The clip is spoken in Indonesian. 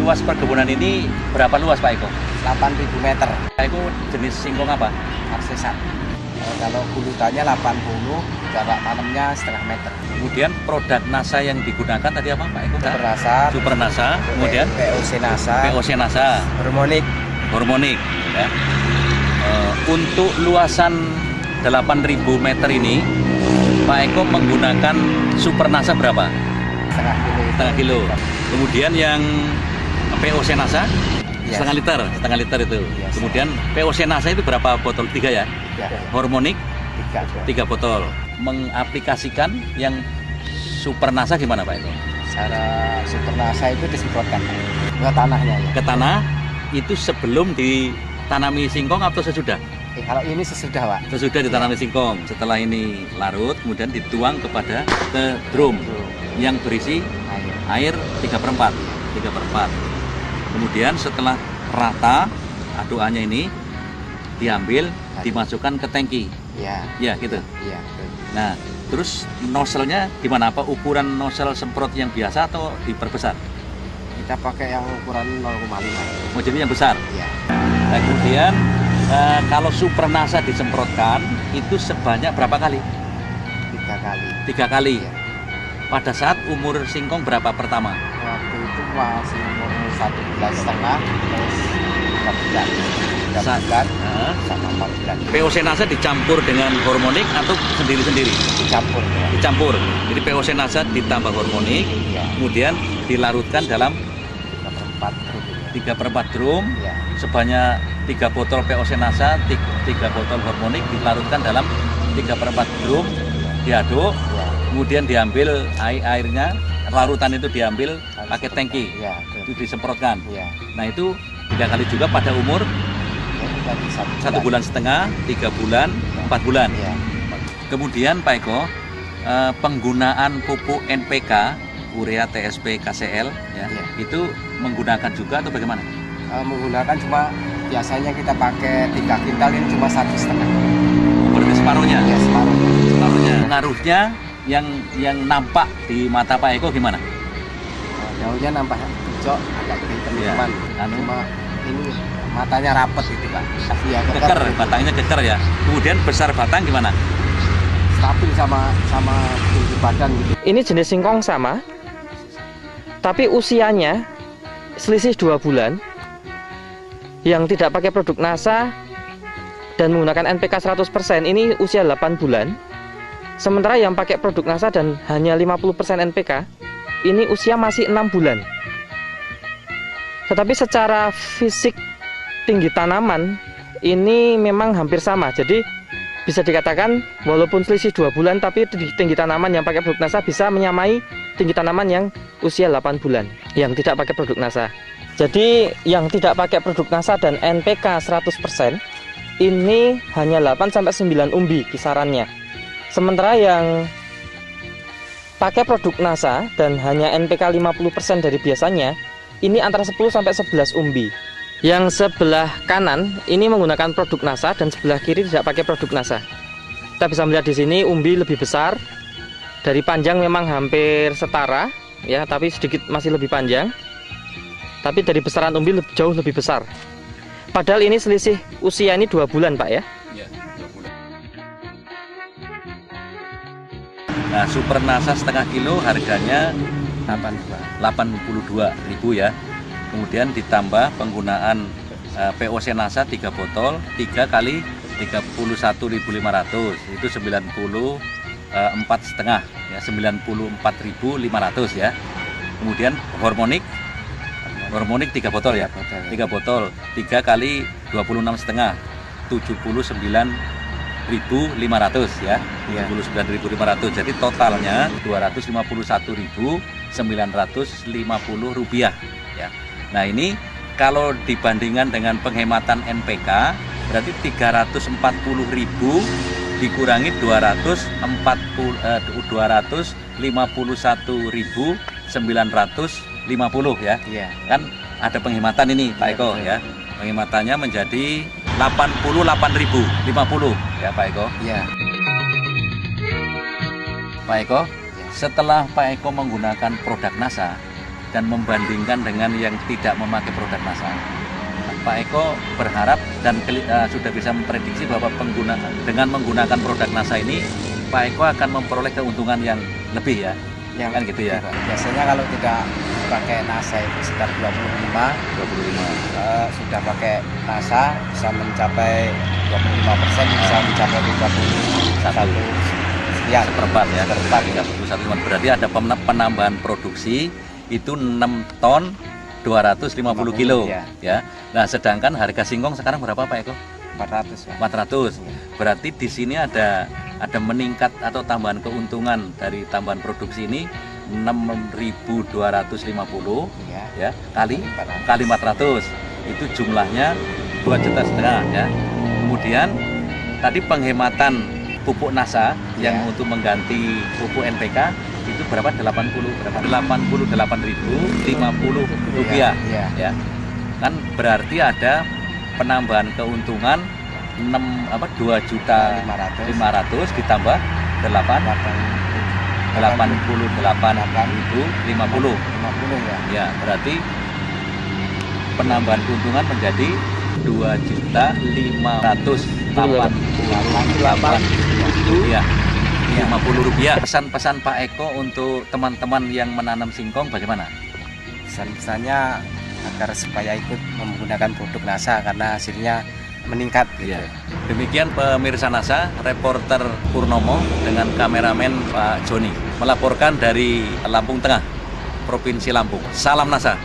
luas perkebunan ini berapa luas Pak Eko? 8.000 meter. Pak Eko jenis singkong apa? Arsesat. Kalau bulutannya 80, jarak tanamnya setengah meter. Kemudian produk NASA yang digunakan tadi apa Pak Eko? Super Nasa, kemudian POC Nasa, Hormonik. Ya. Untuk luasan 8.000 meter ini, Pak Eko menggunakan Super Nasa berapa? Setengah kilo. Kemudian yang POC Nasa? Yes. setengah liter itu. Yes. Kemudian POC Nasa itu berapa botol? 3 ya? Ya. Hormonik 3 botol. Mengaplikasikan yang Super Nasa gimana Pak Eko? Cara Super Nasa itu disemprotkan ke tanahnya ya. Ke tanah itu sebelum ditanami singkong atau sesudah? Kalau ini sesudah Pak. Sesudah ditanami singkong. Setelah ini larut, kemudian dituang ke drum yang berisi air 3/4. Kemudian setelah rata aduannya ini diambil, dimasukkan ke tangki. Ya, gitu. Iya. Nah, terus nozzle-nya gimana? Apa ukuran nozzle semprot yang biasa atau diperbesar? Kita pakai yang ukuran 0,5. Oh, jadi yang besar. Iya. Nah, kemudian kalau Super Nasa disemprotkan itu sebanyak berapa kali? 3 kali. 3 kali. Iya. Pada saat umur singkong berapa pertama? Waktu itu masih umur 1,5 bulan, terus 3 bulan. 3 bulan sama 4 bulan. POC Nasa dicampur dengan hormonik atau sendiri-sendiri? Dicampur. Ya. Dicampur. Jadi POC Nasa ditambah hormonik, Iya. kemudian dilarutkan dalam 3/4 drum. 3/4 drum. Iya. Sebanyak 3 botol POC Nasa, 3 botol hormonik dilarutkan dalam 3/4 drum, diaduk, Iya. kemudian diambil airnya, larutan itu diambil pakai tangki, Iya. itu disemprotkan. Iya. Nah itu 3 kali juga pada umur Ya, 1,5 bulan, 3 bulan, 4 bulan. Iya. Kemudian Pak Eko, penggunaan pupuk NPK, urea, TSP, KCL, ya, Iya. itu menggunakan juga atau bagaimana? Menggunakan cuma biasanya kita pakai 3 kintal, ini cuma 1,5. Berarti separuhnya? Ya, separuhnya. Pengaruhnya yang nampak di mata Pak Eko gimana? Daunnya nampak hijau, agak hitam Iya. teman. Cuma ini matanya rapet gitu Pak. Iya, Keker, batangnya keker ya. Kemudian besar batang gimana? Stabil sama tinggi badan gitu. Ini jenis singkong sama, tapi usianya selisih 2 bulan. Yang tidak pakai produk NASA dan menggunakan NPK 100% ini usia 8 bulan. Sementara yang pakai produk NASA dan hanya 50% NPK ini usia masih 6 bulan. Tetapi secara fisik tinggi tanaman ini memang hampir sama. Jadi bisa dikatakan walaupun selisih 2 bulan tapi tinggi tanaman yang pakai produk NASA bisa menyamai tinggi tanaman yang usia 8 bulan yang tidak pakai produk NASA. Jadi yang tidak pakai produk NASA dan NPK 100% ini hanya 8-9 umbi kisarannya. Sementara yang pakai produk NASA dan hanya NPK 50% dari biasanya ini antara 10-11 umbi. Yang sebelah kanan ini menggunakan produk NASA dan sebelah kiri tidak pakai produk NASA. Kita bisa melihat di sini umbi lebih besar. Dari panjang memang hampir setara ya, tapi sedikit masih lebih panjang. Tapi dari besaran umbi jauh lebih besar. Padahal ini selisih usia ini 2 bulan Pak ya. Ya, 2 bulan. Nah, Super Nasa setengah kilo harganya 82.000 ya. Kemudian ditambah penggunaan POC Nasa 3 botol, 3 kali 31.500, itu 94,5 ya, 94.500 ya. Kemudian hormonik 3 botol ya. 3 botol, 3 kali 26,5, 79.500 ya. 79.500. Jadi totalnya Rp251.950 ya. Nah, ini kalau dibandingkan dengan penghematan NPK berarti 340.000 dikurangi 251.950 ya. Iya. Kan ada penghematan ini Pak Eko ya. Penghematannya menjadi 88.050 ya Pak Eko. Iya. Pak Eko, setelah Pak Eko menggunakan produk NASA, dan membandingkan dengan yang tidak memakai produk NASA. Pak Eko berharap dan sudah bisa memprediksi bahwa dengan menggunakan produk NASA ini, Pak Eko akan memperoleh keuntungan yang lebih ya, kan gitu ya. Biasanya kalau tidak pakai NASA itu sekitar 25. Sudah pakai NASA bisa mencapai 25%, bisa mencapai 31 sekian. Seperempat ya, Seperempat. 31. Berarti ada penambahan produksi itu 6 ton 250 kilo ya. Nah, sedangkan harga singkong sekarang berapa Pak Eko? 400 ya. 400. Berarti di sini ada meningkat atau tambahan keuntungan dari tambahan produksi ini 6.250 ya kali 400. Itu jumlahnya 2,5 juta ya. Kemudian tadi penghematan pupuk NASA yang untuk mengganti pupuk NPK itu berapa? 88.050 rupiah ya. Kan berarti ada penambahan keuntungan 2,5 juta ditambah 88.050 ya. Berarti penambahan keuntungan menjadi 2.588.050 rupiah. Pesan-pesan Pak Eko untuk teman-teman yang menanam singkong bagaimana? Pesan-pesannya agar supaya ikut menggunakan produk NASA karena hasilnya meningkat gitu. Ya. Demikian pemirsa NASA, reporter Purnomo dengan kameramen Pak Joni melaporkan dari Lampung Tengah, Provinsi Lampung. Salam NASA.